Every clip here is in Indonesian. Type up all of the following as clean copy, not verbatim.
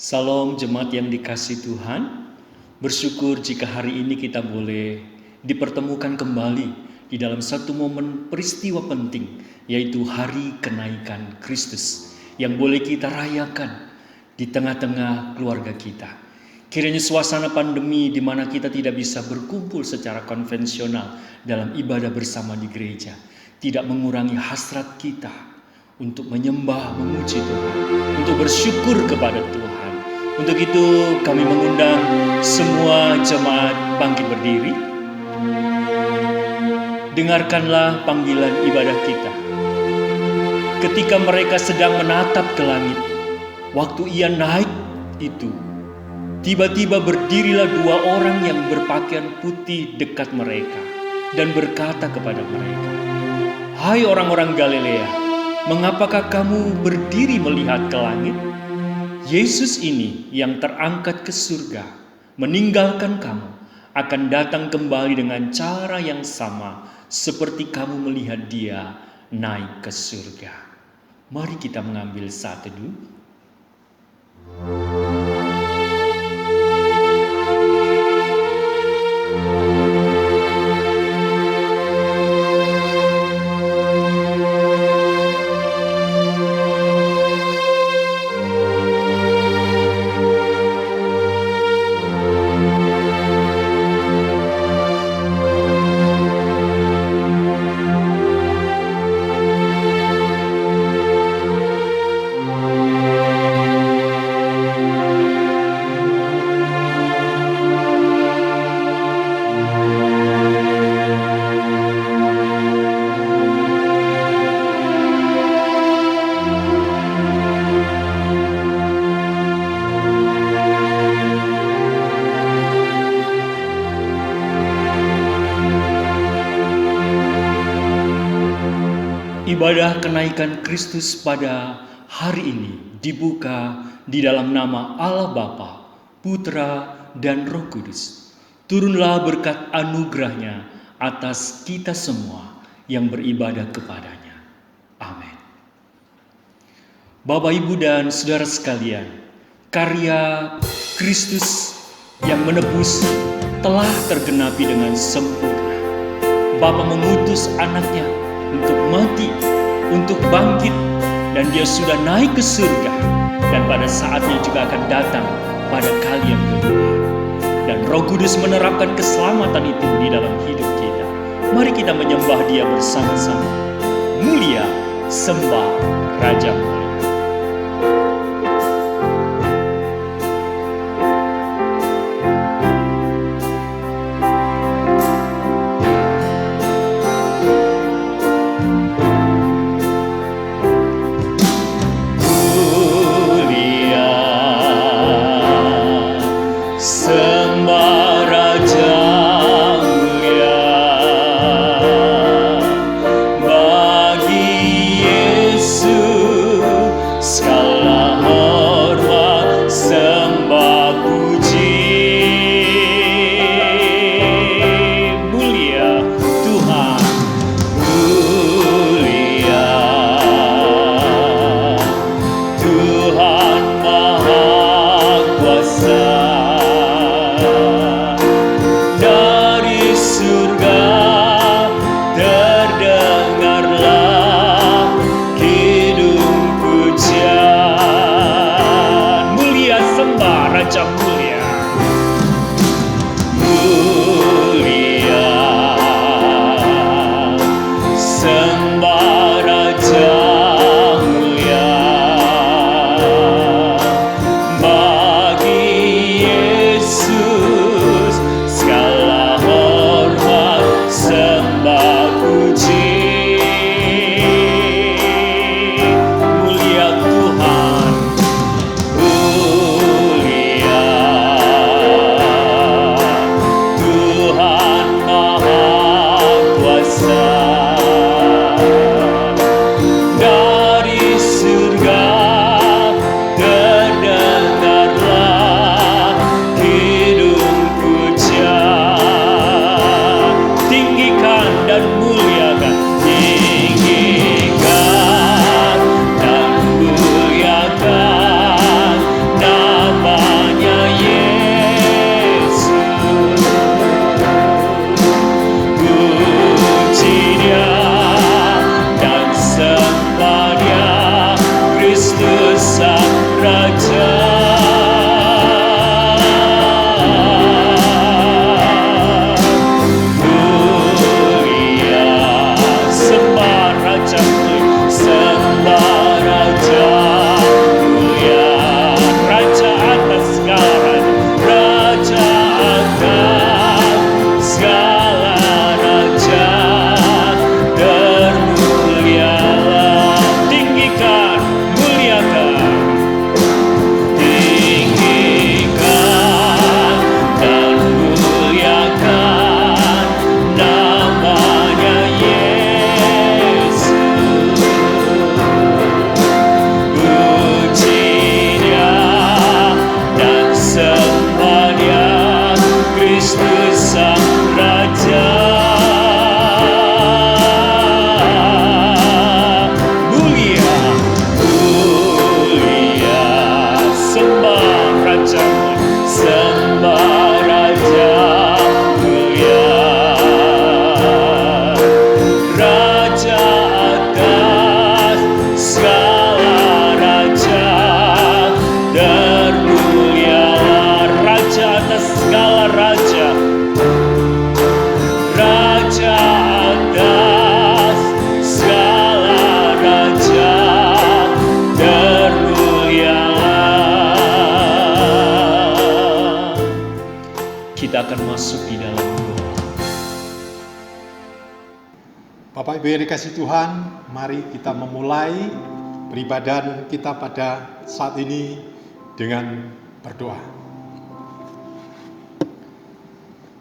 Salam jemaat yang dikasihi Tuhan. Bersyukur jika hari ini kita boleh dipertemukan kembali di dalam satu momen peristiwa penting, yaitu Hari Kenaikan Kristus yang boleh kita rayakan di tengah-tengah keluarga kita. Kiranya suasana pandemi di mana kita tidak bisa berkumpul secara konvensional dalam ibadah bersama di gereja tidak mengurangi hasrat kita untuk menyembah, memuji Tuhan, untuk bersyukur kepada Tuhan. Untuk itu kami mengundang semua jemaat bangkit berdiri. Dengarkanlah panggilan ibadah kita. Ketika mereka sedang menatap ke langit, waktu ia naik itu, tiba-tiba berdirilah dua orang yang berpakaian putih dekat mereka dan berkata kepada mereka, "Hai orang-orang Galilea, mengapakah kamu berdiri melihat ke langit? Yesus ini yang terangkat ke surga, meninggalkan kamu, akan datang kembali dengan cara yang sama seperti kamu melihat dia naik ke surga." Mari kita mengambil saat teduh. Ibadah kenaikan Kristus pada hari ini dibuka di dalam nama Allah Bapa, Putra, dan Roh Kudus. Turunlah berkat anugerahnya atas kita semua yang beribadah kepadanya. Amin. Bapak, Ibu, dan saudara sekalian, karya Kristus yang menebus telah tergenapi dengan sempurna. Bapa mengutus anaknya untuk mati, untuk bangkit, dan dia sudah naik ke surga, dan pada saatnya juga akan datang pada kali yang kedua. Dan Roh Kudus menerapkan keselamatan itu di dalam hidup kita. Mari kita menyembah dia bersama-sama. Mulia, sembah Raja mulia. Bagi Yesus akan masuk di dalam doa. Bapak Ibu yang dikasihi Tuhan, mari kita memulai beribadah kita pada saat ini dengan berdoa.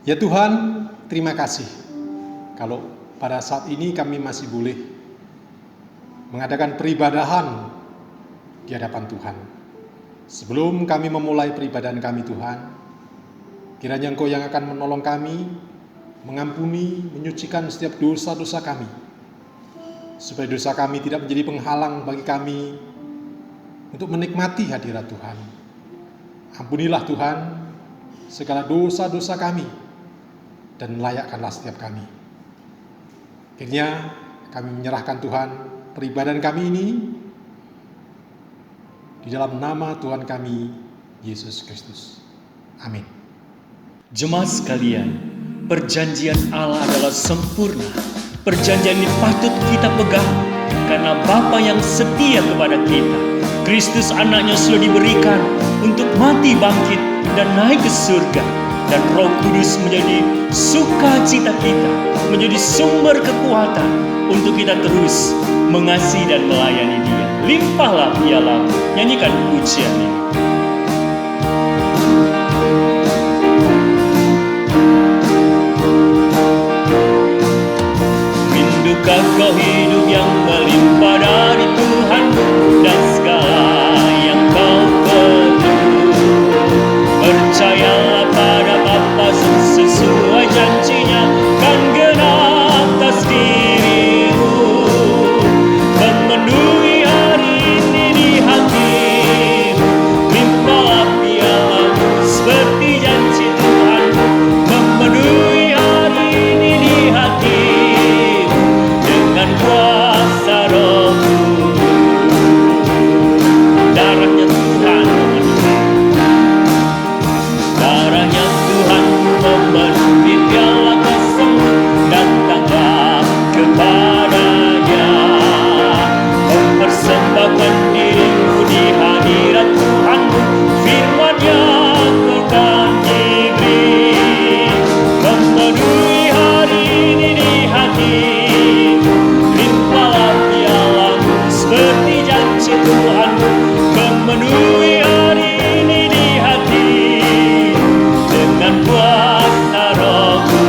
Ya Tuhan, terima kasih kalau pada saat ini kami masih boleh mengadakan peribadahan di hadapan Tuhan. Sebelum kami memulai peribadahan kami Tuhan, kiranya Engkau yang akan menolong kami, mengampuni, menyucikan setiap dosa-dosa kami, supaya dosa kami tidak menjadi penghalang bagi kami untuk menikmati hadirat Tuhan. Ampunilah Tuhan segala dosa-dosa kami, dan layakkanlah setiap kami. Akhirnya kami menyerahkan Tuhan peribadahan kami ini di dalam nama Tuhan kami, Yesus Kristus. Amin. Jemaat sekalian, perjanjian Allah adalah sempurna. Perjanjian ini patut kita pegang karena Bapa yang setia kepada kita. Kristus anaknya sudah diberikan untuk mati bangkit dan naik ke surga. Dan Roh Kudus menjadi sukacita kita, menjadi sumber kekuatan untuk kita terus mengasihi dan melayani Dia. Limpahlah pialamu, nyanyikan pujian ini. Rindukan kau hidup yang melimpah dari Tuhan dan segala yang kau perlu. Percayalah pada Bapa sesuai janjinya kan genap atas dirimu. Memenuhi hari ini di hatimu, limpahlah pialamu seperti janji Tuhan. Memenuhi hari ini di hatimu dengan kuasa Roh-Mu. Darahnya Tuhan memenuhi piala kosongmu, datanglah kepadanya, mempersembahkan dirimu di hadirat Tuhanmu. Firman-Nya akan diberi, memenuhi hari ini di hatimu, limpahlah pialamu seperti janji Tuhanmu. Memenuhi hari ini di hatimu dengan kuasa Roh-Mu,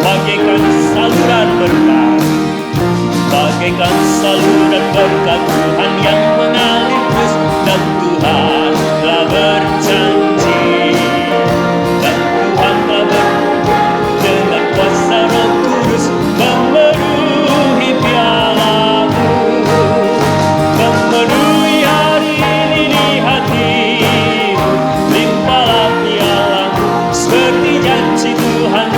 bagaikan saluran berkat, bagaikan saluran berkat Tuhan yang mengalir terus. Dan Tuhan telah berjanji, dan Tuhan telah berjanji dengan kuasa Roh Kudus memenuhi pialamu, memenuhi hari ini di hatimu, limpahlah pialamu seperti janji Tuhan.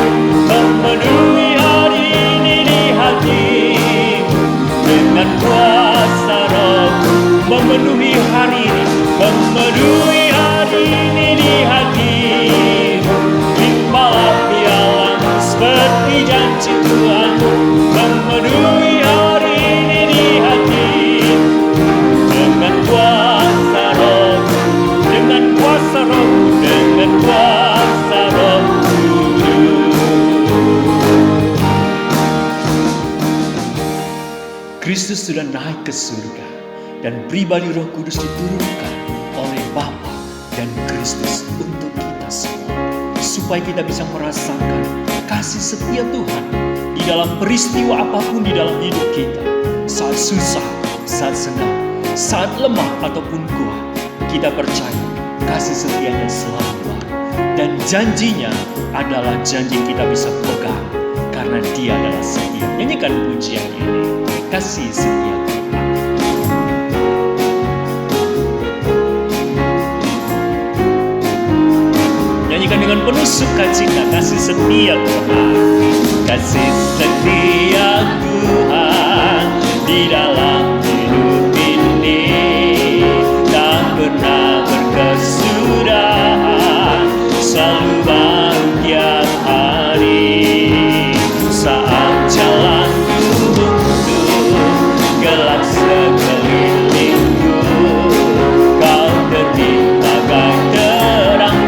Memenuhi hari ini di hatimu dengan kuasa Roh-Mu. Memenuhi hari ini, memenuhi hari ini di hatimu, limpahlah pialamu seperti janji Tuhan. Memenuhi hari ini di hatimu dengan kuasa Roh-Mu, dengan kuasa Roh-Mu, dengan kuasa Roh-Mu. Kristus sudah naik ke surga dan pribadi Roh Kudus diturunkan oleh Bapa dan Kristus untuk kita semua, supaya kita bisa merasakan kasih setia Tuhan di dalam peristiwa apapun di dalam hidup kita. Saat susah, saat senang, saat lemah ataupun kuat, kita percaya kasih setianya selalu ada. Dan janjinya adalah janji kita bisa pegang karena Dia adalah setia. Nyanyikan pujian ini, kasih setia Tuhan. Nyanyikan dengan penuh sukacita, kasih setia Tuhan. Kasih setia Tuhan di dalam hidup ini tak pernah berkesudahan, selalu baru tiap hari. Saat jalan buntu gelap sekelilingku, kau tertimpa bagai terang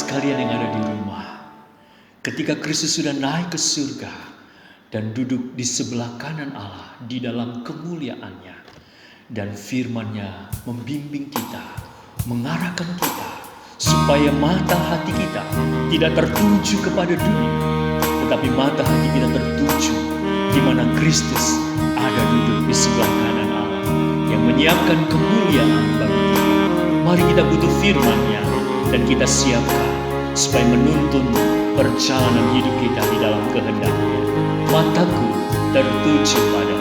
sekalian yang ada di rumah, ketika Kristus sudah naik ke surga dan duduk di sebelah kanan Allah di dalam kemuliaannya, dan firman-Nya membimbing kita, mengarahkan kita, supaya mata hati kita tidak tertuju kepada dunia, tetapi mata hati kita tertuju di mana Kristus ada duduk di sebelah kanan Allah yang menyiapkan kemuliaan bagi kita. Mari kita butuh firman-Nya dan kita siapkan supaya menuntun perjalanan hidup kita di dalam kehendak-Nya. Mataku tertuju pada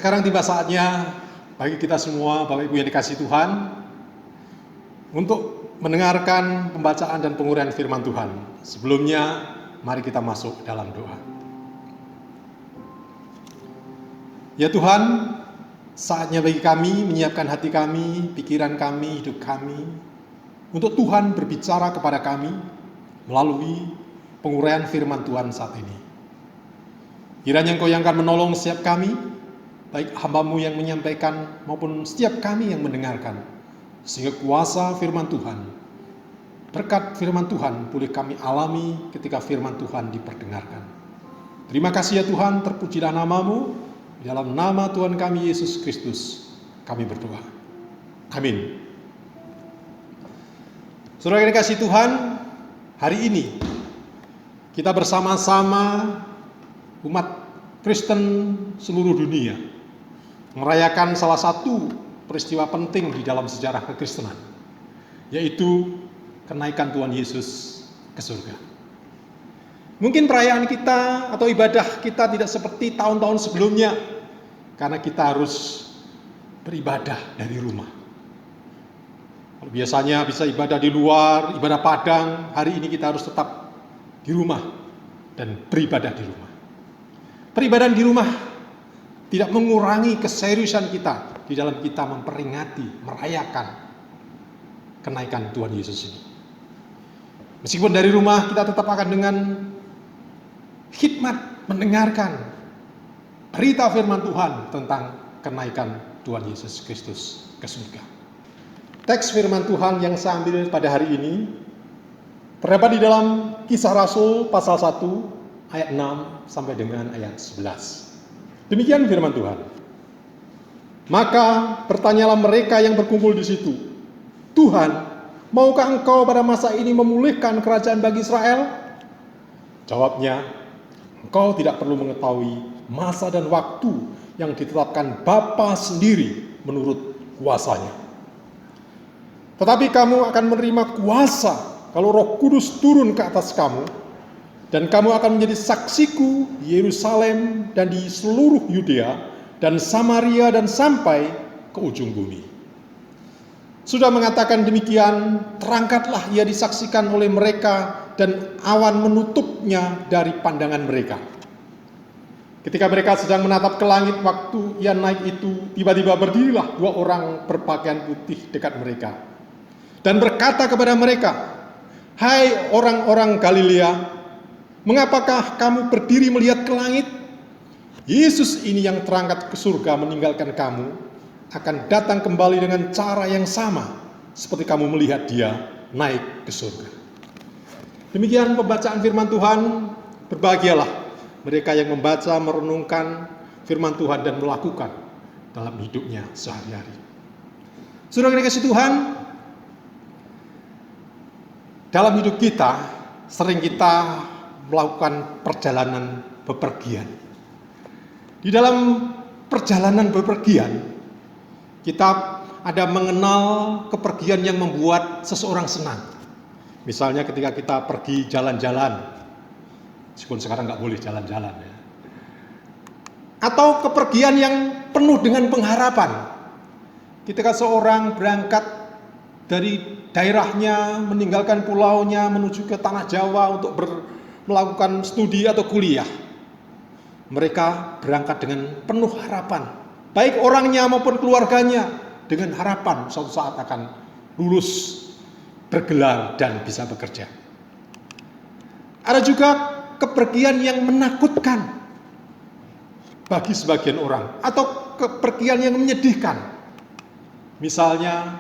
Sekarang tiba saatnya bagi kita semua, Bapak Ibu yang dikasihi Tuhan, untuk mendengarkan pembacaan dan penguraian firman Tuhan. Sebelumnya, mari kita masuk dalam doa. Ya Tuhan, saatnya bagi kami menyiapkan hati kami, pikiran kami, hidup kami, untuk Tuhan berbicara kepada kami melalui penguraian firman Tuhan saat ini. Kiranya Engkau yang akan menolong setiap kami, baik hamba-Mu yang menyampaikan maupun setiap kami yang mendengarkan, sehingga kuasa firman Tuhan, berkat firman Tuhan boleh kami alami ketika firman Tuhan diperdengarkan. Terima kasih ya Tuhan, terpujilah nama-Mu, dalam nama Tuhan kami Yesus Kristus kami berdoa. Amin. Saudara yang dikasihi Tuhan, hari ini kita bersama-sama umat Kristen seluruh dunia merayakan salah satu peristiwa penting di dalam sejarah kekristenan, yaitu kenaikan Tuhan Yesus ke surga. Mungkin perayaan kita atau ibadah kita tidak seperti tahun-tahun sebelumnya, karena kita harus beribadah dari rumah. Kalau biasanya bisa ibadah di luar, ibadah padang, hari ini kita harus tetap di rumah dan beribadah di rumah. Peribadahan di rumah tidak mengurangi keseriusan kita di dalam kita memperingati, merayakan kenaikan Tuhan Yesus ini. Meskipun dari rumah kita tetap akan dengan hikmat mendengarkan berita firman Tuhan tentang kenaikan Tuhan Yesus Kristus ke surga. Teks firman Tuhan yang saya ambil pada hari ini terdapat di dalam Kisah Rasul pasal 1 ayat 6 sampai dengan ayat 11. Demikian firman Tuhan. Maka bertanyalah mereka yang berkumpul di situ, Tuhan, maukah Engkau pada masa ini memulihkan kerajaan bagi Israel? Jawabnya, Engkau tidak perlu mengetahui masa dan waktu yang ditetapkan Bapa sendiri menurut kuasanya. Tetapi kamu akan menerima kuasa kalau Roh Kudus turun ke atas kamu, dan kamu akan menjadi saksiku di Yerusalem dan di seluruh Yudea dan Samaria dan sampai ke ujung bumi. Sudah mengatakan demikian, terangkatlah ia disaksikan oleh mereka dan awan menutupnya dari pandangan mereka. Ketika mereka sedang menatap ke langit waktu ia naik itu, tiba-tiba berdirilah dua orang berpakaian putih dekat mereka dan berkata kepada mereka, "Hai orang-orang Galilea, mengapakah kamu berdiri melihat ke langit? Yesus ini yang terangkat ke surga meninggalkan kamu, akan datang kembali dengan cara yang sama seperti kamu melihat dia naik ke surga." Demikian pembacaan firman Tuhan. Berbahagialah mereka yang membaca, merenungkan firman Tuhan dan melakukan dalam hidupnya sehari-hari. Saudara yang dikasihi Tuhan, dalam hidup kita sering kita melakukan perjalanan bepergian. Di dalam perjalanan bepergian, kita ada mengenal kepergian yang membuat seseorang senang. Misalnya ketika kita pergi jalan-jalan, meskipun sekarang nggak boleh jalan-jalan ya. Atau kepergian yang penuh dengan pengharapan. Ketika seorang berangkat dari daerahnya, meninggalkan pulaunya, menuju ke tanah Jawa untuk melakukan studi atau kuliah. Mereka berangkat dengan penuh harapan. Baik orangnya maupun keluarganya, dengan harapan suatu saat akan lulus, bergelar, dan bisa bekerja. Ada juga kepergian yang menakutkan bagi sebagian orang, atau kepergian yang menyedihkan. Misalnya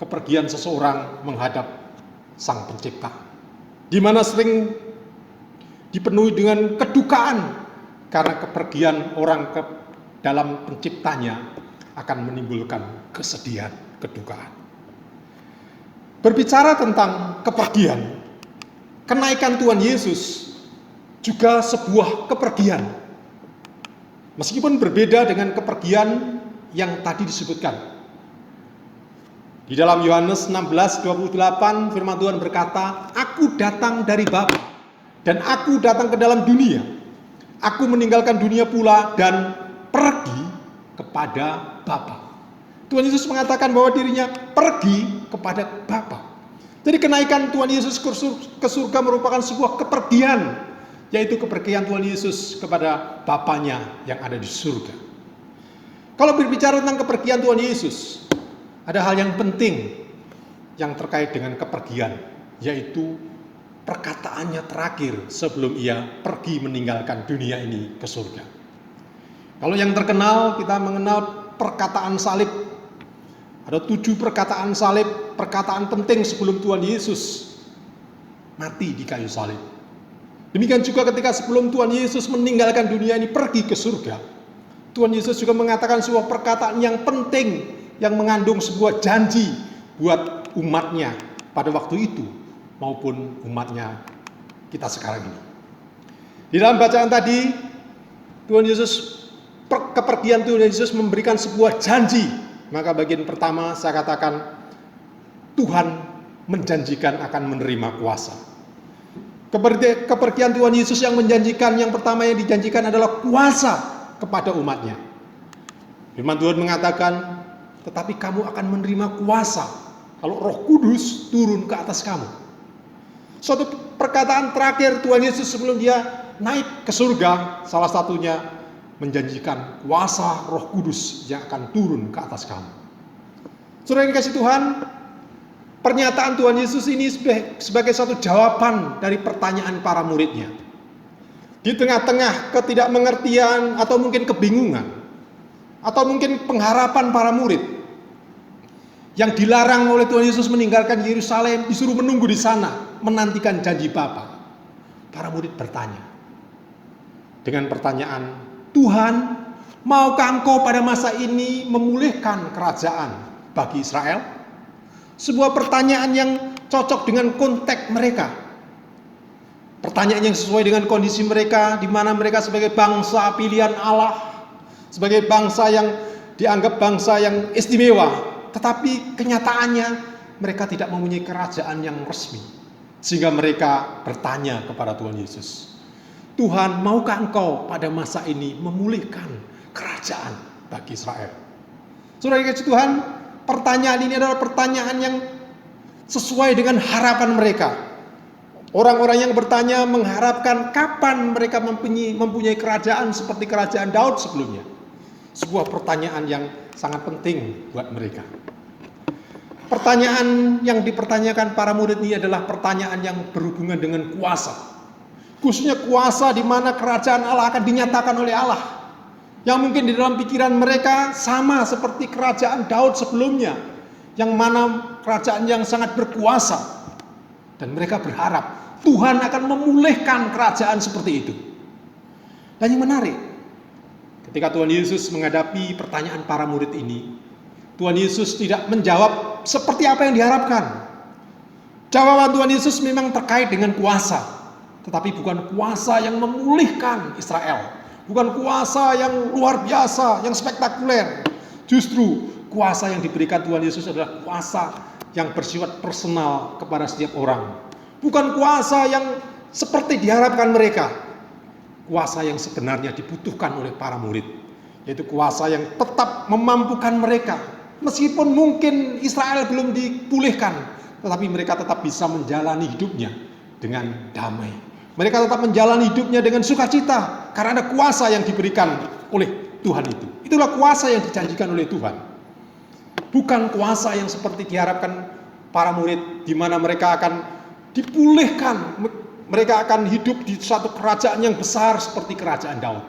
kepergian seseorang menghadap Sang Pencipta, di mana sering dipenuhi dengan kedukaan karena kepergian orang ke dalam Penciptanya akan menimbulkan kesedihan, kedukaan. Berbicara tentang kepergian, kenaikan Tuhan Yesus juga sebuah kepergian. Meskipun berbeda dengan kepergian yang tadi disebutkan. Di dalam Yohanes 16:28 firman Tuhan berkata, "Aku datang dari Bapa dan aku datang ke dalam dunia. Aku meninggalkan dunia pula dan pergi kepada Bapa." Tuhan Yesus mengatakan bahwa dirinya pergi kepada Bapa. Jadi kenaikan Tuhan Yesus ke surga merupakan sebuah kepergian, yaitu kepergian Tuhan Yesus kepada Bapanya yang ada di surga. Kalau berbicara tentang kepergian Tuhan Yesus, ada hal yang penting yang terkait dengan kepergian, yaitu perkataannya terakhir sebelum ia pergi meninggalkan dunia ini ke surga. Kalau yang terkenal, kita mengenal perkataan salib. Ada 7 perkataan salib, perkataan penting sebelum Tuhan Yesus mati di kayu salib. Demikian juga ketika sebelum Tuhan Yesus meninggalkan dunia ini pergi ke surga, Tuhan Yesus juga mengatakan sebuah perkataan yang penting yang mengandung sebuah janji buat umatnya pada waktu itu maupun umatnya kita sekarang ini. Di dalam bacaan tadi, kepergian Tuhan Yesus memberikan sebuah janji. Maka bagian pertama saya katakan, Tuhan menjanjikan akan menerima kuasa. Kepergian Tuhan Yesus yang menjanjikan, yang pertama yang dijanjikan adalah kuasa kepada umatnya. Firman Tuhan mengatakan, tetapi kamu akan menerima kuasa kalau Roh Kudus turun ke atas kamu. Suatu perkataan terakhir Tuhan Yesus sebelum dia naik ke surga, salah satunya menjanjikan kuasa Roh Kudus yang akan turun ke atas kamu. Saudara yang dikasihi Tuhan, pernyataan Tuhan Yesus ini sebagai satu jawaban dari pertanyaan para muridnya. Di tengah-tengah ketidakmengertian atau mungkin kebingungan, atau mungkin pengharapan para murid yang dilarang oleh Tuhan Yesus meninggalkan Yerusalem, disuruh menunggu di sana, menantikan janji Bapa. Para murid bertanya dengan pertanyaan, "Tuhan, maukah Engkau pada masa ini memulihkan kerajaan bagi Israel?" Sebuah pertanyaan yang cocok dengan konteks mereka. pertanyaan yang sesuai dengan kondisi mereka, di mana mereka sebagai bangsa pilihan Allah, sebagai bangsa yang dianggap bangsa yang istimewa, tetapi kenyataannya mereka tidak mempunyai kerajaan yang resmi, sehingga mereka bertanya kepada Tuhan Yesus, Tuhan, maukah Engkau pada masa ini memulihkan kerajaan bagi Israel? Saudara dikasih Tuhan, pertanyaan ini adalah pertanyaan yang sesuai dengan harapan mereka. Orang-orang yang bertanya mengharapkan kapan mereka mempunyai kerajaan seperti kerajaan Daud sebelumnya. Sebuah pertanyaan yang sangat penting buat mereka. Pertanyaan yang dipertanyakan para murid ini adalah pertanyaan yang berhubungan dengan kuasa. Khususnya kuasa di mana kerajaan Allah akan dinyatakan oleh Allah. Yang mungkin di dalam pikiran mereka sama seperti kerajaan Daud sebelumnya. Yang mana kerajaan yang sangat berkuasa. Dan mereka berharap Tuhan akan memulihkan kerajaan seperti itu. Dan yang menarik, ketika Tuhan Yesus menghadapi pertanyaan para murid ini, Tuhan Yesus tidak menjawab seperti apa yang diharapkan. Jawaban Tuhan Yesus memang terkait dengan kuasa, tetapi bukan kuasa yang memulihkan Israel. Bukan kuasa yang luar biasa, yang spektakuler. Justru kuasa yang diberikan Tuhan Yesus adalah kuasa yang bersifat personal kepada setiap orang. Bukan kuasa yang seperti diharapkan mereka. Kuasa yang sebenarnya dibutuhkan oleh para murid. Yaitu kuasa yang tetap memampukan mereka. Meskipun mungkin Israel belum dipulihkan, tetapi mereka tetap bisa menjalani hidupnya dengan damai. Mereka tetap menjalani hidupnya dengan sukacita. Karena ada kuasa yang diberikan oleh Tuhan itu. Itulah kuasa yang dijanjikan oleh Tuhan. Bukan kuasa yang seperti diharapkan para murid, di mana mereka akan dipulihkan, mereka akan hidup di suatu kerajaan yang besar seperti kerajaan Daud.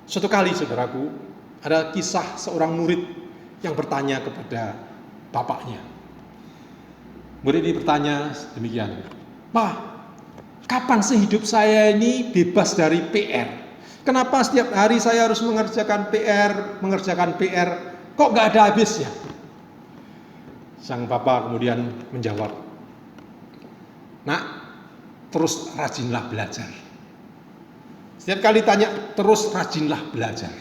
Suatu kali, saudaraku, ada kisah seorang murid yang bertanya kepada bapaknya. Murid ini bertanya demikian, Pak, kapan sih hidup saya ini bebas dari PR? Kenapa setiap hari saya harus mengerjakan PR, kok gak ada habisnya? Sang bapak kemudian menjawab, Nak, terus rajinlah belajar. Setiap kali tanya, terus rajinlah belajar.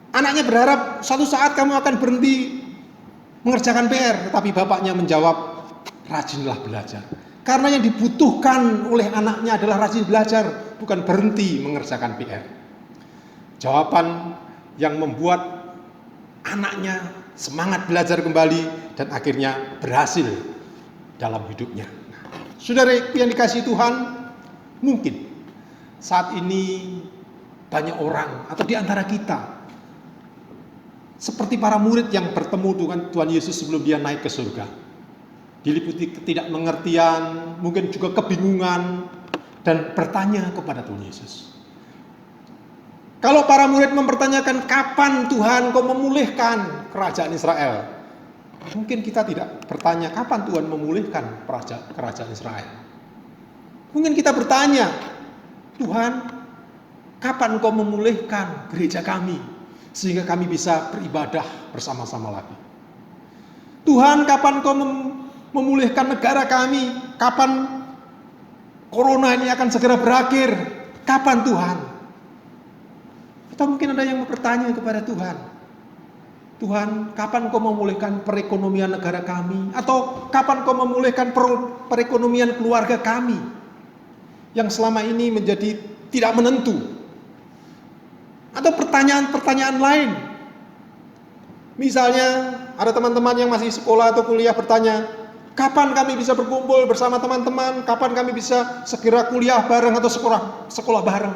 Anaknya berharap suatu saat kamu akan berhenti mengerjakan PR, tetapi bapaknya menjawab, rajinlah belajar. Karena yang dibutuhkan oleh anaknya adalah rajin belajar, bukan berhenti mengerjakan PR. Jawaban yang membuat anaknya semangat belajar kembali dan akhirnya berhasil dalam hidupnya. Saudara yang dikasihi Tuhan, mungkin saat ini banyak orang atau di antara kita seperti para murid yang bertemu dengan Tuhan Yesus sebelum dia naik ke surga. Diliputi ketidakmengertian, mungkin juga kebingungan, dan bertanya kepada Tuhan Yesus. Kalau para murid mempertanyakan kapan Tuhan kau memulihkan kerajaan Israel, mungkin kita tidak bertanya kapan Tuhan memulihkan kerajaan Israel. Mungkin kita bertanya, Tuhan, kapan kau memulihkan gereja kami sehingga kami bisa beribadah bersama-sama lagi? Tuhan, kapan kau memulihkan negara kami? Kapan corona ini akan segera berakhir? Kapan Tuhan? Atau mungkin ada yang bertanya kepada Tuhan, Tuhan, kapan kau memulihkan perekonomian negara kami? Atau kapan kau memulihkan perekonomian keluarga kami yang selama ini menjadi tidak menentu? Atau pertanyaan-pertanyaan lain. Misalnya ada teman-teman yang masih sekolah atau kuliah bertanya, kapan kami bisa berkumpul bersama teman-teman? Kapan kami bisa segera kuliah bareng atau sekolah bareng?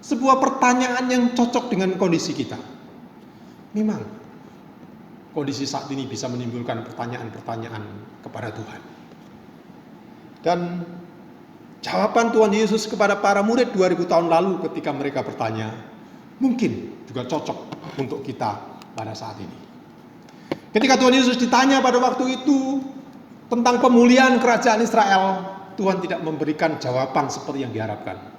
Sebuah pertanyaan yang cocok dengan kondisi kita. Memang kondisi saat ini bisa menimbulkan pertanyaan-pertanyaan kepada Tuhan. Dan jawaban Tuhan Yesus kepada para murid 2000 tahun lalu ketika mereka bertanya, mungkin juga cocok untuk kita pada saat ini. Ketika Tuhan Yesus ditanya pada waktu itu tentang pemulihan kerajaan Israel, Tuhan tidak memberikan jawaban seperti yang diharapkan.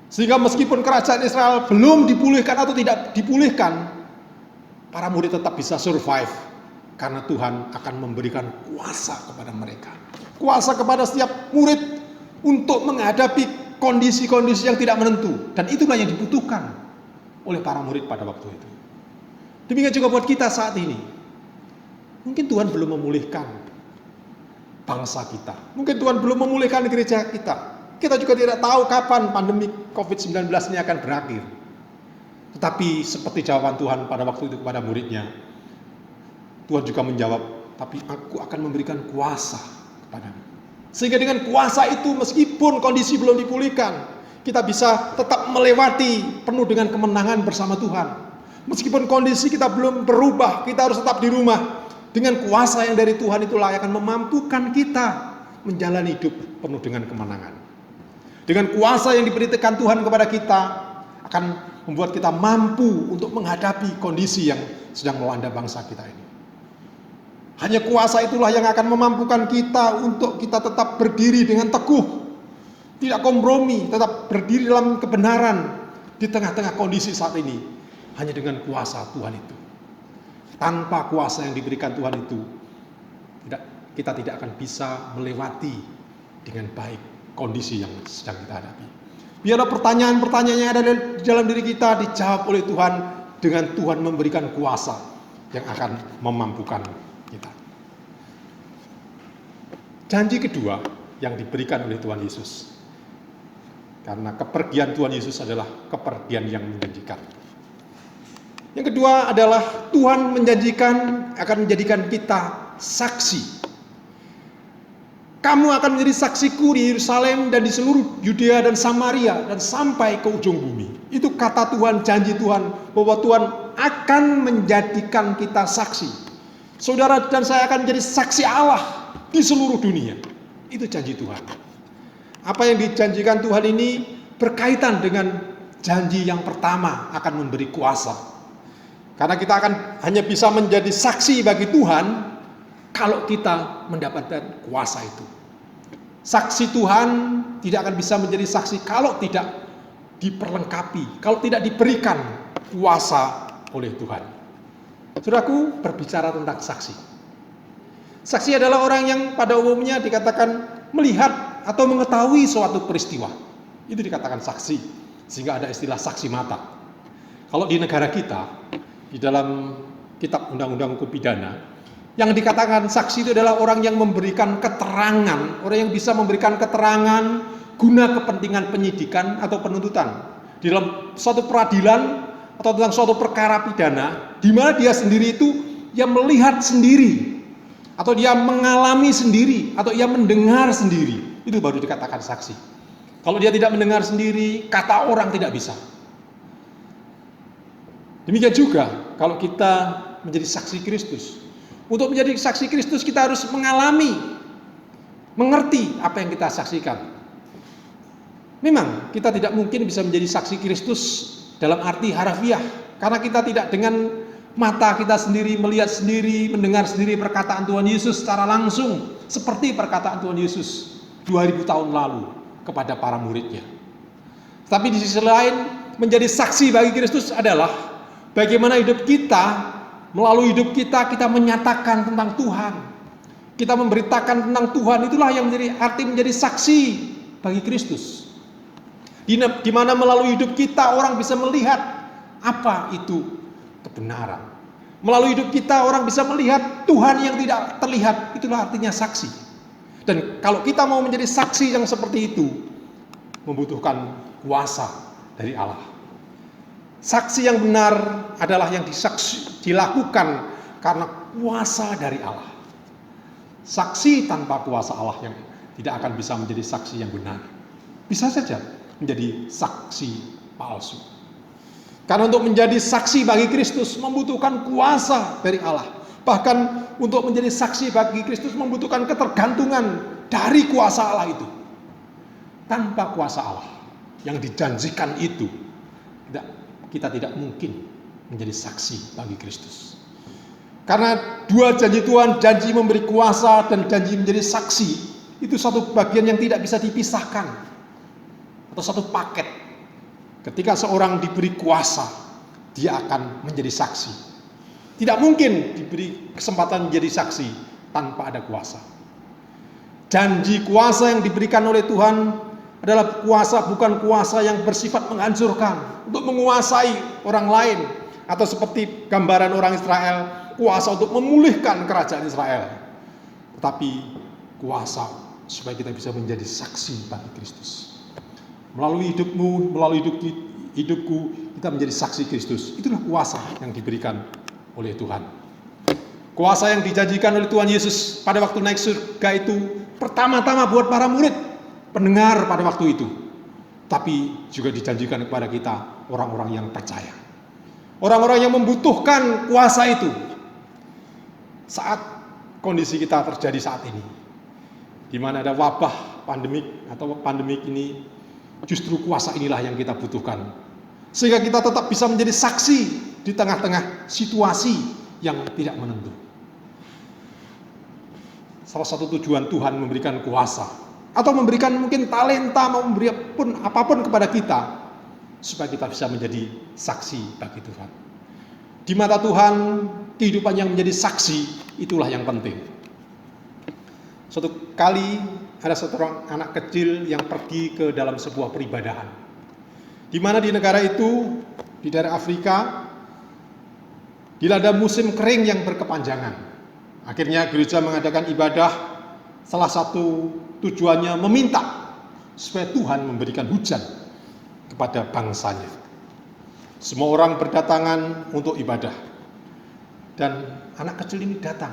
Sehingga meskipun kerajaan Israel belum dipulihkan atau tidak dipulihkan, para murid tetap bisa survive karena Tuhan akan memberikan kuasa kepada mereka. kuasa kepada setiap murid untuk menghadapi kondisi-kondisi yang tidak menentu. Dan itulah yang dibutuhkan oleh para murid pada waktu itu. Demikian juga buat kita saat ini. Mungkin Tuhan belum memulihkan bangsa kita. Mungkin Tuhan belum memulihkan gereja kita. Kita juga tidak tahu kapan pandemi COVID-19 ini akan berakhir. Tetapi seperti jawaban Tuhan pada waktu itu kepada muridnya, Tuhan juga menjawab, tapi aku akan memberikan kuasa kepadamu. Sehingga dengan kuasa itu meskipun kondisi belum dipulihkan, kita bisa tetap melewati penuh dengan kemenangan bersama Tuhan. Meskipun kondisi kita belum berubah, kita harus tetap di rumah. Dengan kuasa yang dari Tuhan itulah yang akan memampukan kita menjalani hidup penuh dengan kemenangan. Dengan kuasa yang diberikan Tuhan kepada kita akan membuat kita mampu untuk menghadapi kondisi yang sedang melanda bangsa kita ini. Hanya kuasa itulah yang akan memampukan kita untuk kita tetap berdiri dengan teguh, tidak kompromi, tetap berdiri dalam kebenaran di tengah-tengah kondisi saat ini. Hanya dengan kuasa Tuhan itu. Tanpa kuasa yang diberikan Tuhan itu, kita tidak akan bisa melewati dengan baik kondisi yang sedang kita hadapi. Biarlah pertanyaan-pertanyaan yang ada di dalam diri kita dijawab oleh Tuhan dengan Tuhan memberikan kuasa yang akan memampukan kita. Janji kedua yang diberikan oleh Tuhan Yesus. Karena kepergian Tuhan Yesus adalah kepergian yang menjanjikan. Yang kedua adalah Tuhan akan menjadikan kita saksi. Kamu akan menjadi saksiku di Yerusalem dan di seluruh Yudea dan Samaria dan sampai ke ujung bumi. Itu kata Tuhan, janji Tuhan bahwa Tuhan akan menjadikan kita saksi. Saudara dan saya akan menjadi saksi Allah di seluruh dunia. Itu janji Tuhan. Apa yang dijanjikan Tuhan ini berkaitan dengan janji yang pertama akan memberi kuasa. Karena kita akan hanya bisa menjadi saksi bagi Tuhan kalau kita mendapatkan kuasa itu. Saksi Tuhan tidak akan bisa menjadi saksi kalau tidak diperlengkapi, kalau tidak diberikan kuasa oleh Tuhan. Saudaraku, berbicara tentang saksi. Saksi adalah orang yang pada umumnya dikatakan melihat atau mengetahui suatu peristiwa. Itu dikatakan saksi, sehingga ada istilah saksi mata. Kalau di negara kita, di dalam kitab Undang-Undang Hukum Pidana, yang dikatakan saksi itu adalah orang yang memberikan keterangan, orang yang bisa memberikan keterangan guna kepentingan penyidikan atau penuntutan di dalam suatu peradilan atau tentang suatu perkara pidana, di mana dia sendiri itu yang melihat sendiri, atau dia mengalami sendiri, atau dia mendengar sendiri, itu baru dikatakan saksi. Kalau dia tidak mendengar sendiri, kata orang tidak bisa. Demikian juga kalau kita menjadi saksi Kristus. Untuk menjadi saksi Kristus kita harus mengalami, mengerti apa yang kita saksikan. Memang kita tidak mungkin bisa menjadi saksi Kristus dalam arti harafiah, karena kita tidak dengan mata kita sendiri melihat sendiri, mendengar sendiri perkataan Tuhan Yesus secara langsung, seperti perkataan Tuhan Yesus 2000 tahun lalu kepada para muridnya. Tapi di sisi lain, menjadi saksi bagi Kristus adalah bagaimana hidup kita, melalui hidup kita menyatakan tentang Tuhan. Kita memberitakan tentang Tuhan, itulah yang menjadi arti menjadi saksi bagi Kristus. Di mana melalui hidup kita orang bisa melihat apa itu kebenaran. Melalui hidup kita orang bisa melihat Tuhan yang tidak terlihat, itulah artinya saksi. Dan kalau kita mau menjadi saksi yang seperti itu, membutuhkan kuasa dari Allah. Saksi yang benar adalah yang dilakukan karena kuasa dari Allah. Saksi tanpa kuasa Allah yang tidak akan bisa menjadi saksi yang benar. Bisa saja menjadi saksi palsu. Karena untuk menjadi saksi bagi Kristus membutuhkan kuasa dari Allah. Bahkan untuk menjadi saksi bagi Kristus membutuhkan ketergantungan dari kuasa Allah itu. Tanpa kuasa Allah yang dijanjikan itu, kita tidak mungkin menjadi saksi bagi Kristus. Karena dua janji Tuhan, janji memberi kuasa dan janji menjadi saksi, itu satu bagian yang tidak bisa dipisahkan, atau satu paket. Ketika seorang diberi kuasa, dia akan menjadi saksi. Tidak mungkin diberi kesempatan menjadi saksi tanpa ada kuasa. Janji kuasa yang diberikan oleh Tuhan adalah kuasa, bukan kuasa yang bersifat menghancurkan, untuk menguasai orang lain, atau seperti gambaran orang Israel, kuasa untuk memulihkan kerajaan Israel. Tetapi kuasa supaya kita bisa menjadi saksi bagi Kristus. Melalui hidupmu, melalui hidupku, kita menjadi saksi Kristus. Itulah kuasa yang diberikan oleh Tuhan. Kuasa yang dijanjikan oleh Tuhan Yesus pada waktu naik surga itu pertama-tama buat para murid, pendengar pada waktu itu. Tapi juga dijanjikan kepada kita, orang-orang yang percaya. Orang-orang yang membutuhkan kuasa itu. Saat kondisi kita terjadi saat ini, di mana ada wabah pandemik ini, justru kuasa inilah yang kita butuhkan. Sehingga kita tetap bisa menjadi saksi di tengah-tengah situasi yang tidak menentu. Salah satu tujuan Tuhan memberikan kuasa, atau memberikan mungkin talenta, memberikan apapun kepada kita, supaya kita bisa menjadi saksi bagi Tuhan. Di mata Tuhan, kehidupan yang menjadi saksi, itulah yang penting. Suatu kali ada seorang anak kecil yang pergi ke dalam sebuah peribadahan, di mana di negara itu, di daerah Afrika, dilanda musim kering yang berkepanjangan. Akhirnya gereja mengadakan ibadah, salah satu tujuannya meminta supaya Tuhan memberikan hujan kepada bangsanya. Semua orang berdatangan untuk ibadah, dan anak kecil ini datang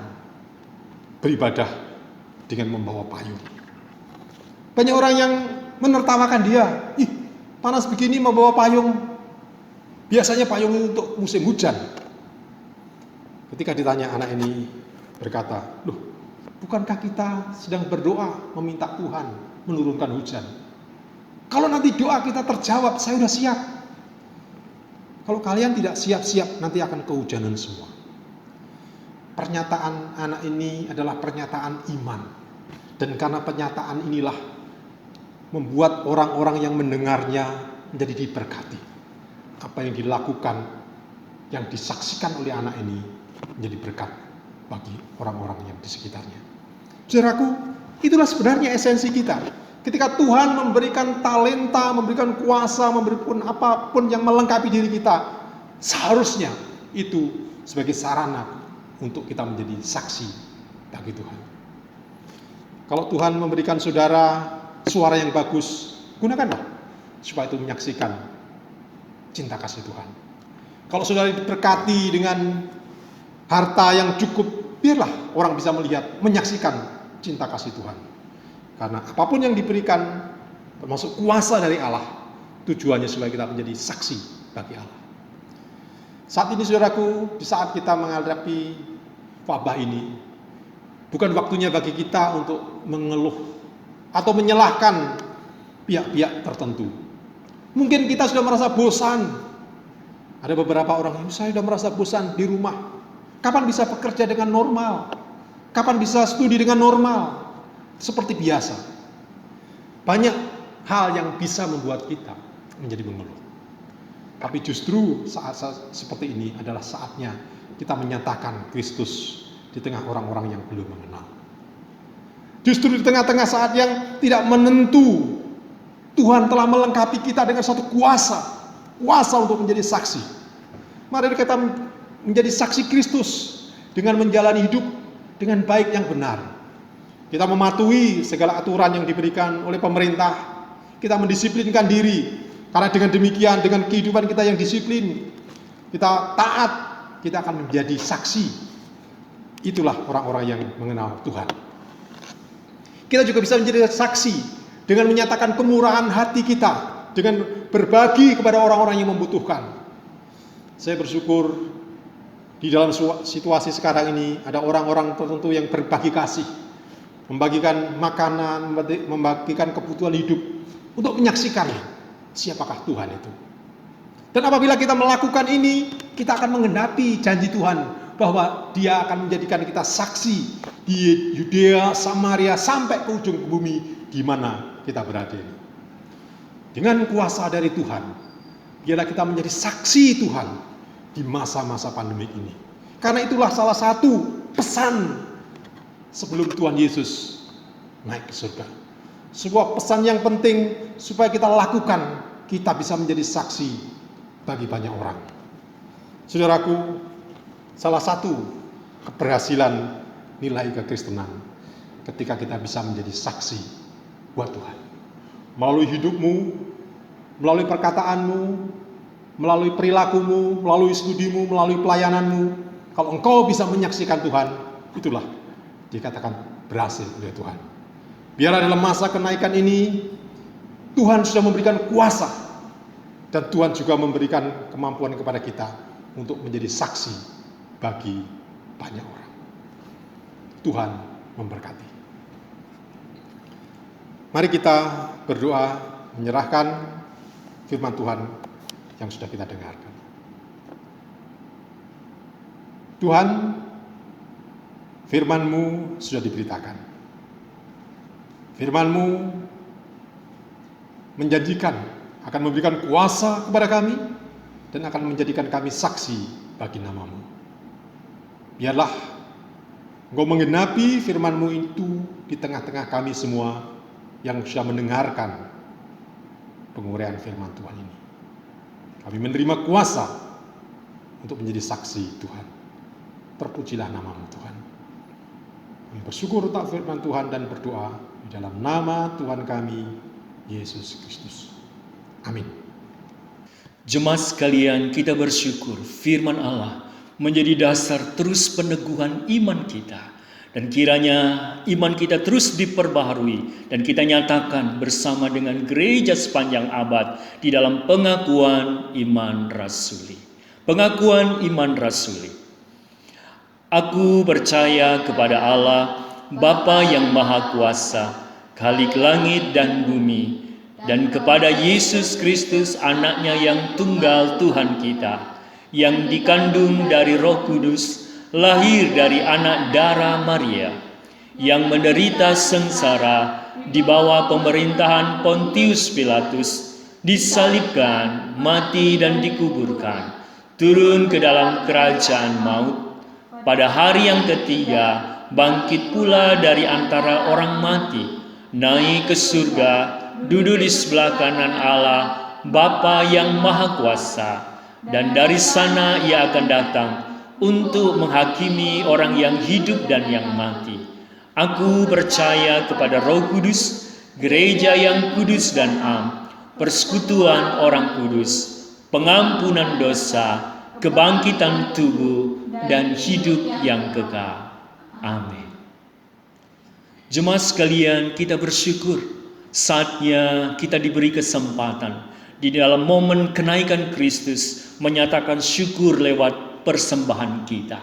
beribadah dengan membawa payung. Banyak orang yang menertawakan dia, "Ih, panas begini membawa payung. Biasanya payung itu untuk musim hujan." Ketika ditanya, anak ini berkata, "Loh, bukankah kita sedang berdoa meminta Tuhan menurunkan hujan? Kalau nanti doa kita terjawab, saya sudah siap. Kalau kalian tidak siap-siap, nanti akan kehujanan semua." Pernyataan anak ini adalah pernyataan iman. Dan karena pernyataan inilah membuat orang-orang yang mendengarnya menjadi diberkati. Apa yang dilakukan, yang disaksikan oleh anak ini menjadi berkat bagi orang-orang yang di sekitarnya. Saudaraku, itulah sebenarnya esensi kita. Ketika Tuhan memberikan talenta, memberikan kuasa, memberikan apapun yang melengkapi diri kita, seharusnya itu sebagai sarana untuk kita menjadi saksi bagi Tuhan. Kalau Tuhan memberikan saudara suara yang bagus, gunakanlah supaya itu menyaksikan cinta kasih Tuhan. Kalau saudara diberkati dengan harta yang cukup, biarlah orang bisa melihat, menyaksikan cinta kasih Tuhan. Karena apapun yang diberikan, termasuk kuasa dari Allah, tujuannya supaya kita menjadi saksi bagi Allah. Saat ini saudaraku, di saat kita menghadapi wabah ini, bukan waktunya bagi kita untuk mengeluh atau menyalahkan pihak-pihak tertentu. Mungkin kita sudah merasa bosan. Ada beberapa orang yang saya sudah merasa bosan di rumah. Kapan bisa bekerja dengan normal? Kapan bisa studi dengan normal? Seperti biasa. Banyak hal yang bisa membuat kita menjadi mengeluh. Tapi justru saat-saat seperti ini adalah saatnya kita menyatakan Kristus di tengah orang-orang yang belum mengenal. Justru di tengah-tengah saat yang tidak menentu, Tuhan telah melengkapi kita dengan satu kuasa untuk menjadi saksi. Mari kita menjadi saksi Kristus dengan menjalani hidup dengan baik yang benar. Kita mematuhi segala aturan yang diberikan oleh pemerintah. Kita mendisiplinkan diri. Karena dengan demikian, dengan kehidupan kita yang disiplin, kita taat, kita akan menjadi saksi. Itulah orang-orang yang mengenal Tuhan. Kita juga bisa menjadi saksi dengan menyatakan kemurahan hati kita, dengan berbagi kepada orang-orang yang membutuhkan. Saya bersyukur di dalam situasi sekarang ini ada orang-orang tertentu yang berbagi kasih, membagikan makanan, membagikan kebutuhan hidup untuk menyaksikan siapakah Tuhan itu. Dan apabila kita melakukan ini, kita akan menggenapi janji Tuhan bahwa Dia akan menjadikan kita saksi di Yudea, Samaria, sampai ke ujung bumi di mana kita berada ini. Dengan kuasa dari Tuhan, biarlah kita menjadi saksi Tuhan di masa-masa pandemik ini. Karena itulah salah satu pesan sebelum Tuhan Yesus naik ke surga. Sebuah pesan yang penting supaya kita lakukan, kita bisa menjadi saksi bagi banyak orang. Saudaraku, salah satu keberhasilan nilai kekristenan ketika kita bisa menjadi saksi buat Tuhan. Melalui hidupmu, melalui perkataanmu, melalui perilakumu, melalui studimu, melalui pelayananmu, kalau engkau bisa menyaksikan Tuhan, itulah dikatakan berhasil oleh Tuhan. Biarlah dalam masa kenaikan ini, Tuhan sudah memberikan kuasa, dan Tuhan juga memberikan kemampuan kepada kita untuk menjadi saksi bagi banyak orang. Tuhan memberkati. Mari kita berdoa menyerahkan firman Tuhan yang sudah kita dengarkan. Tuhan, firman-Mu sudah diberitakan. Firman-Mu menjanjikan akan memberikan kuasa kepada kami dan akan menjadikan kami saksi bagi nama-Mu. Biarlah Engkau menggenapi firman-Mu itu di tengah-tengah kami semua yang sudah mendengarkan penguraian firman Tuhan ini. Kami menerima kuasa untuk menjadi saksi Tuhan. Terpujilah nama-Mu Tuhan. Kami bersyukur untuk firman Tuhan dan berdoa di dalam nama Tuhan kami, Yesus Kristus. Amin. Jemaat sekalian, kita bersyukur firman Allah menjadi dasar terus peneguhan iman kita. Dan kiranya iman kita terus diperbaharui dan kita nyatakan bersama dengan gereja sepanjang abad di dalam pengakuan iman rasuli. Pengakuan iman rasuli. Aku percaya kepada Allah, Bapa yang Maha Kuasa, Khalik langit dan bumi, dan kepada Yesus Kristus anaknya yang tunggal Tuhan kita, yang dikandung dari Roh Kudus, lahir dari anak darah Maria, yang menderita sengsara di bawah pemerintahan Pontius Pilatus, disalibkan, mati dan dikuburkan, turun ke dalam kerajaan maut, pada hari yang ketiga bangkit pula dari antara orang mati, naik ke surga, duduk di sebelah kanan Allah, Bapa yang Maha Kuasa, dan dari sana ia akan datang untuk menghakimi orang yang hidup dan yang mati. Aku percaya kepada Roh Kudus, gereja yang kudus dan am, persekutuan orang kudus, pengampunan dosa, kebangkitan tubuh, dan hidup yang kekal. Amin. Jemaat sekalian, kita bersyukur saatnya kita diberi kesempatan di dalam momen kenaikan Kristus menyatakan syukur lewat persembahan kita.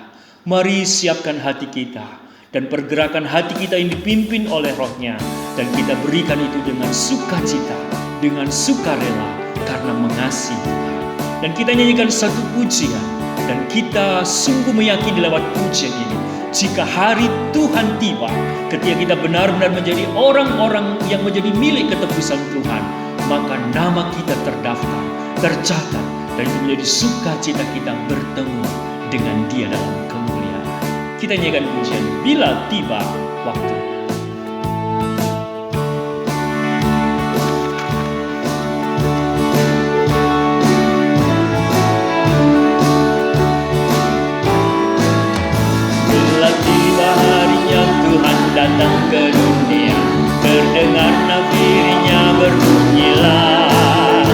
Mari siapkan hati kita dan pergerakan hati kita yang dipimpin oleh Roh-Nya, dan kita berikan itu dengan sukacita, dengan sukarela karena mengasihi Tuhan. Dan kita nyanyikan satu pujian, dan kita sungguh meyakini lewat pujian ini, jika hari Tuhan tiba, ketika kita benar-benar menjadi orang-orang yang menjadi milik ketebusan Tuhan, maka nama kita terdaftar, tercatat, dan itu menjadi sukacita kita bertemu dengan Dia dalam kemuliaan. Kita nyanyikan pujian bila tiba waktu. Bila tiba harinya Tuhan datang ke dunia, terdengar nafirinya berbunyilah,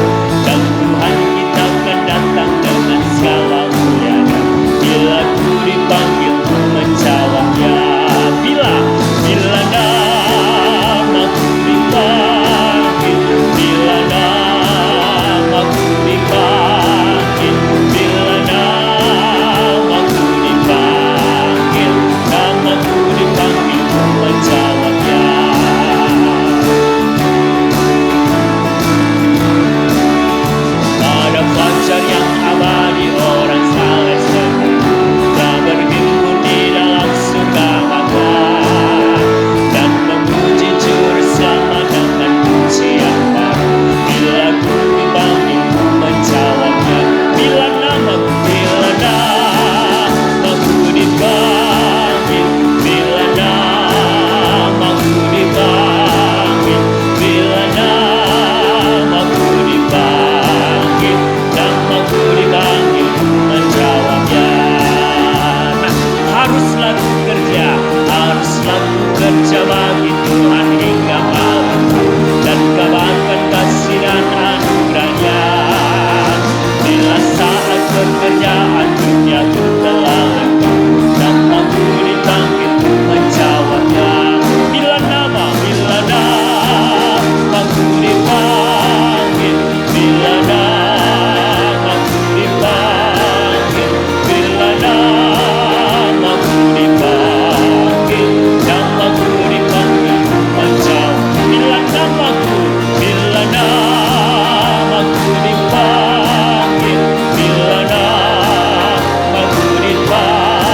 dan Tuhan kita akan datang dengan segala mulianya. Bila ku dipanggil ku menjawabnya, bila namaku dipanggil, bila namaku dipanggil, bila namaku dipanggil, namaku dipanggil ku menjawabnya. bekerja bagi Tuhan hingga malam, dan kabarkan kasih dan anugerahnya. Bila saat pekerjaan duniaku telah lengkap, namaku dipanggil menjawabnya. Bila namaku dipanggil, bila namaku dipanggil, bila namaku dipanggil, namaku dipanggil menjawab. Bila namaku dipanggil, bila namaku dipanggil,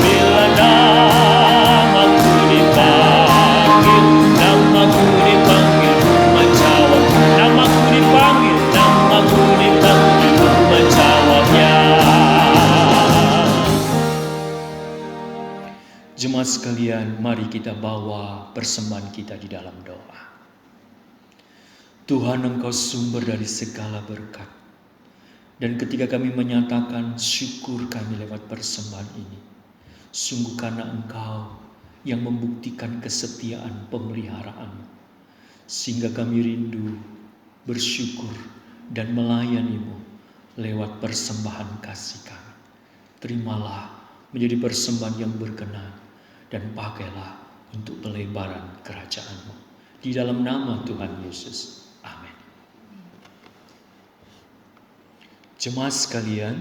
bila namaku dipanggil, namaku dipanggil menjawab. Namaku dipanggil menjawabnya. Jemaat sekalian, mari kita bawa persembahan kita di dalam doa. Tuhan, Engkau sumber dari segala berkat. Dan ketika kami menyatakan syukur kami lewat persembahan ini, sungguh karena Engkau yang membuktikan kesetiaan pemeliharaan, sehingga kami rindu bersyukur dan melayani-Mu lewat persembahan kasih kami. Terimalah menjadi persembahan yang berkenan, dan pakailah untuk pelebaran kerajaan-Mu. Di dalam nama Tuhan Yesus. Amin. Jemaat sekalian,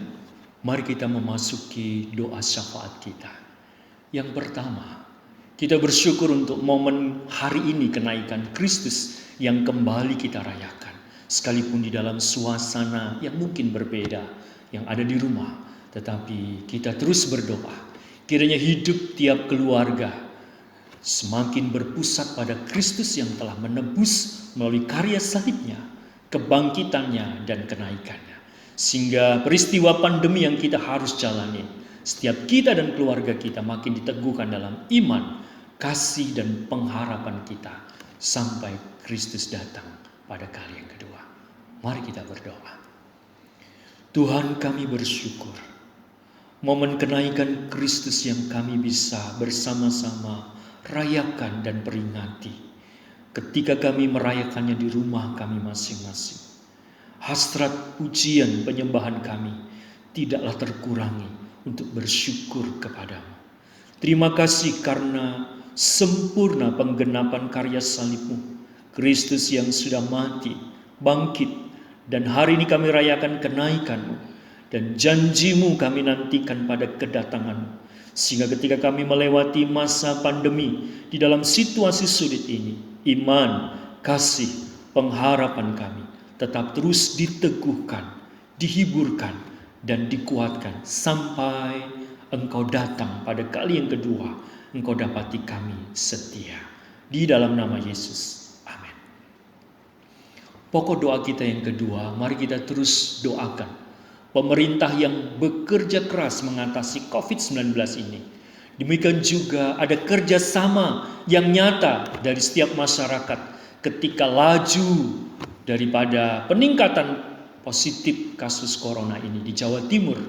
mari kita memasuki doa syafaat kita. Yang pertama, kita bersyukur untuk momen hari ini kenaikan Kristus yang kembali kita rayakan. Sekalipun di dalam suasana yang mungkin berbeda, yang ada di rumah, tetapi kita terus berdoa. Kiranya hidup tiap keluarga semakin berpusat pada Kristus yang telah menebus melalui karya salibnya, kebangkitannya, dan kenaikannya. Sehingga peristiwa pandemi yang kita harus jalani, setiap kita dan keluarga kita makin diteguhkan dalam iman, kasih, dan pengharapan kita sampai Kristus datang pada kali yang kedua. Mari kita berdoa. Tuhan, kami bersyukur momen kenaikan Kristus yang kami bisa bersama-sama rayakan dan peringati. Ketika kami merayakannya di rumah kami masing-masing, hasrat pujian penyembahan kami tidaklah terkurangi untuk bersyukur kepadamu. Terima kasih karena sempurna penggenapan karya salib-Mu, Kristus yang sudah mati, bangkit, dan hari ini kami rayakan kenaikan-Mu, dan janji-Mu kami nantikan pada kedatangan-Mu. Sehingga ketika kami melewati masa pandemi di dalam situasi sulit ini, iman, kasih, pengharapan kami tetap terus diteguhkan, dihiburkan, dan dikuatkan sampai Engkau datang pada kali yang kedua. Engkau dapati kami setia. Di dalam nama Yesus. Amin. Pokok doa kita yang kedua, mari kita terus doakan pemerintah yang bekerja keras mengatasi COVID-19 ini. Demikian juga ada kerjasama yang nyata dari setiap masyarakat ketika laju daripada peningkatan positif kasus corona ini di Jawa Timur.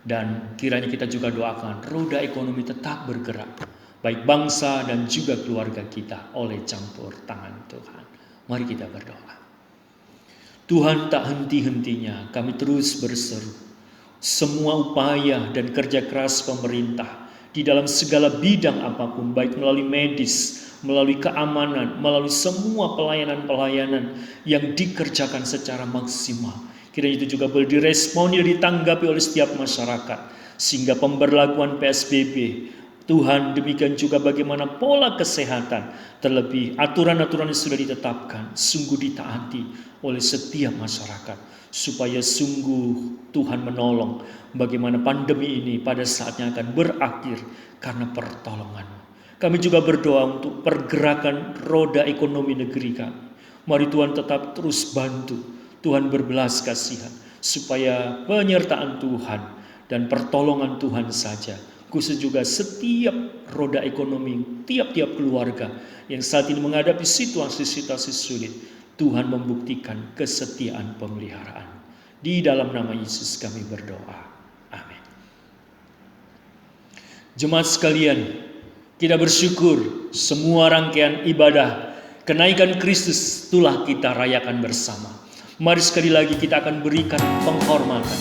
Dan kiranya kita juga doakan roda ekonomi tetap bergerak, baik bangsa dan juga keluarga kita oleh campur tangan Tuhan. Mari kita berdoa. Tuhan, tak henti-hentinya kami terus berseru. Semua upaya dan kerja keras pemerintah di dalam segala bidang apapun, baik melalui medis, melalui keamanan, melalui semua pelayanan-pelayanan yang dikerjakan secara maksimal. Kiranya itu juga boleh diresponi dan ditanggapi oleh setiap masyarakat. Sehingga pemberlakuan PSBB, Tuhan, demikian juga bagaimana pola kesehatan, terlebih aturan-aturan yang sudah ditetapkan, sungguh ditaati oleh setiap masyarakat. Supaya sungguh Tuhan menolong bagaimana pandemi ini pada saatnya akan berakhir karena pertolongan-Mu. Kami juga berdoa untuk pergerakan roda ekonomi negeri kami. Mari Tuhan tetap terus bantu. Tuhan berbelas kasihan supaya penyertaan Tuhan dan pertolongan Tuhan saja, khusus juga setiap roda ekonomi, tiap-tiap keluarga yang saat ini menghadapi situasi-situasi sulit, Tuhan membuktikan kesetiaan pemeliharaan. Di dalam nama Yesus kami berdoa. Amin. Jemaat sekalian, Kita bersyukur semua rangkaian ibadah kenaikan Kristus itulah kita rayakan bersama. Mari sekali lagi kita akan berikan penghormatan,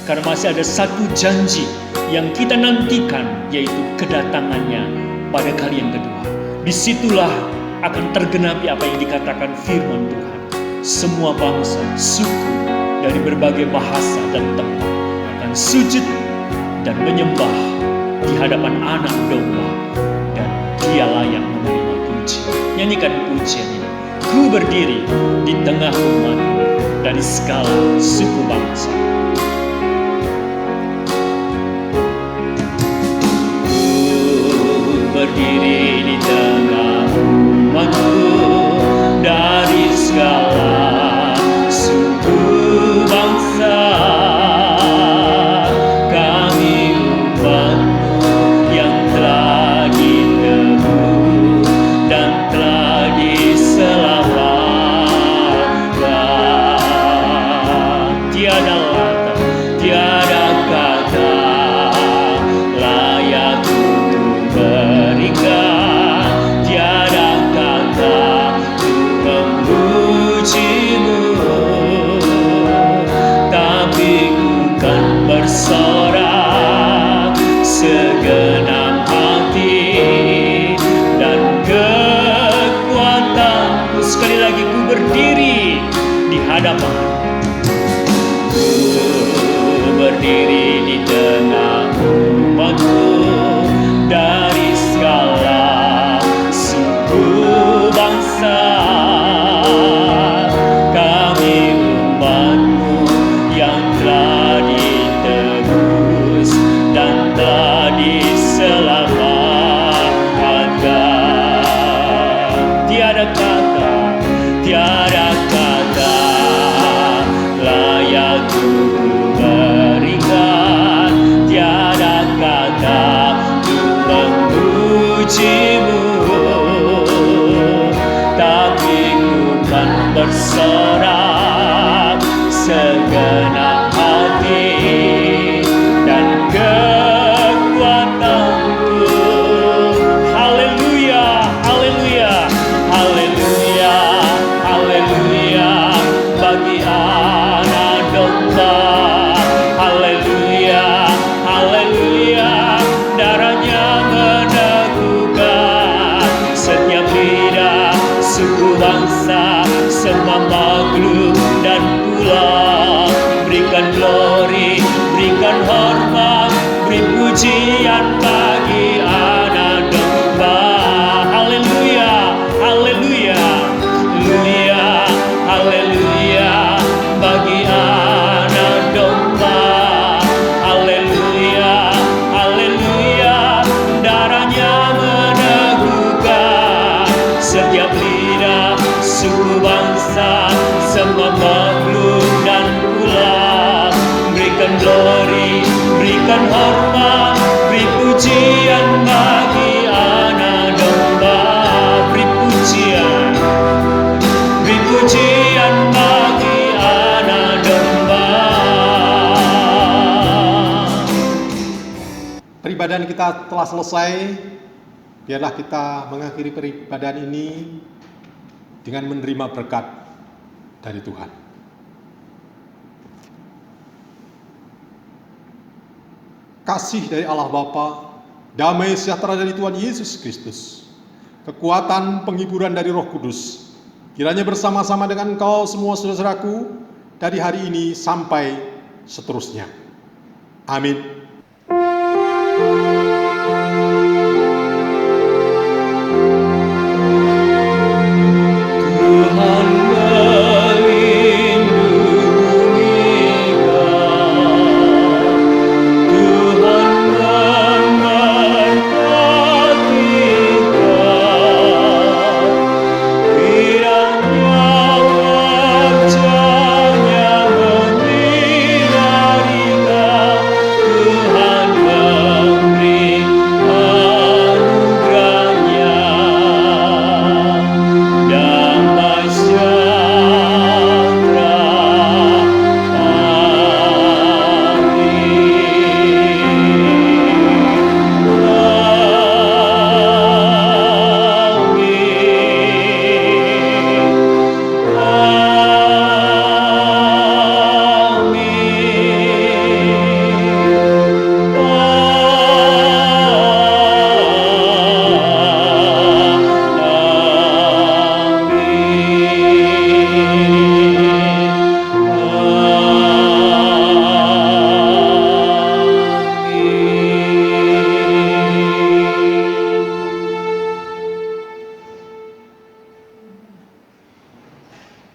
karena masih ada satu janji yang kita nantikan, yaitu kedatangannya pada kali yang kedua. Disitulah akan tergenapi apa yang dikatakan firman Tuhan. Semua bangsa, suku, dari berbagai bahasa dan tempat akan sujud dan menyembah di hadapan Anak Domba, dan Dia layak menerima puji. Nyanyikan pujian ini. Ku berdiri di tengah umatmu dari segala suku bangsa. Ku berdiri di tengah umatmu dari segala suku bangsa. Kami umatmu yang telah ditebus dan telah diselamatkan. Tiada kata layak untuk berikan, tiada kata untuk memujimu, tapi ku kan bersorak segenap hati dan kekuatanku. Sekali lagi, ku berdiri di hadapan, berdiri di tengah umatmu dari segala suku bangsa. Kami umatmu yang telah ditebus dan telah diselamatkan. Tiada kata layak untuk berikan, tiada kata untuk memujimu, tapi ku kan bersorak segenap hati dan kekuatanku. Haleluya, haleluya, haleluya, haleluya bagi Anak Domba. Haleluya, haleluya, darahnya meneguhkan setiap lidah, suku bangsa, semua makhluk dan pulau. Berikan glory, berikan hormat, beri pujian bagi Anak Domba. Haleluya, haleluya, haleluya, haleluya bagi Anak Domba. Haleluya, haleluya, darahnya meneguhkan setiap lidah, suku bangsa, semua makhluk dan pulau. Berikan glory, berikan hormat, beri pujian bagi Anak Domba. Beri pujian bagi Anak Domba. Peribadahan kita telah selesai. Biarlah kita mengakhiri peribadahan ini dengan menerima berkat dari Tuhan. Kasih dari Allah Bapa, damai sejahtera dari Tuhan Yesus Kristus, kekuatan penghiburan dari Roh Kudus, kiranya bersama-sama dengan engkau semua saudaraku dari hari ini sampai seterusnya. Amin. Tuhan melindungi kau, Tuhan memberkati kau, kiranya wajah-Nya menyinari kau, Tuhan memberi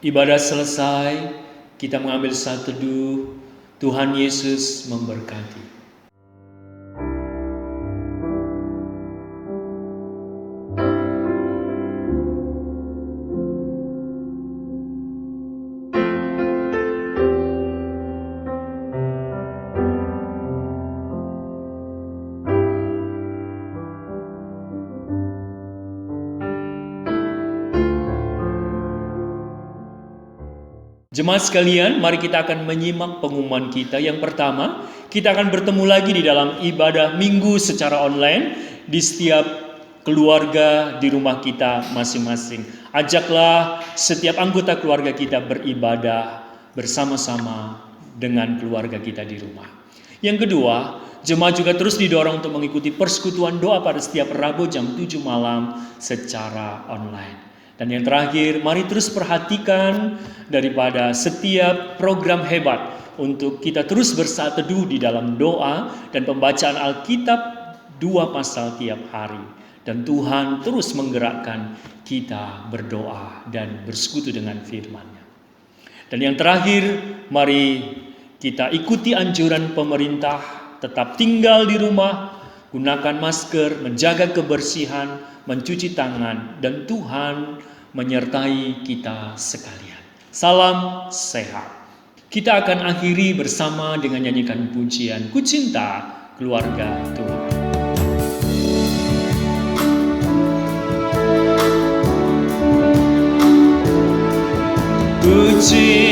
Ibadah selesai, kita mengambil saat teduh. Tuhan Yesus memberkati. Jemaat sekalian, mari kita akan menyimak pengumuman kita. Yang pertama, kita akan bertemu lagi di dalam ibadah minggu secara online di setiap keluarga di rumah kita masing-masing. Ajaklah setiap anggota keluarga kita beribadah bersama-sama dengan keluarga kita di rumah. Yang kedua, jemaat juga terus didorong untuk mengikuti persekutuan doa pada setiap Rabu jam 7 malam secara online. Dan yang terakhir, mari terus perhatikan daripada setiap program hebat untuk kita terus bersaat teduh di dalam doa dan pembacaan Alkitab 2 pasal tiap hari. Dan Tuhan terus menggerakkan kita berdoa dan bersekutu dengan firman-Nya. Dan yang terakhir, mari kita ikuti anjuran pemerintah, tetap tinggal di rumah, gunakan masker, menjaga kebersihan, mencuci tangan, dan Tuhan menyertai kita sekalian. Salam sehat. Kita akan akhiri bersama dengan nyanyikan pujian Ku Cinta Keluarga Tuhan. Ku cinta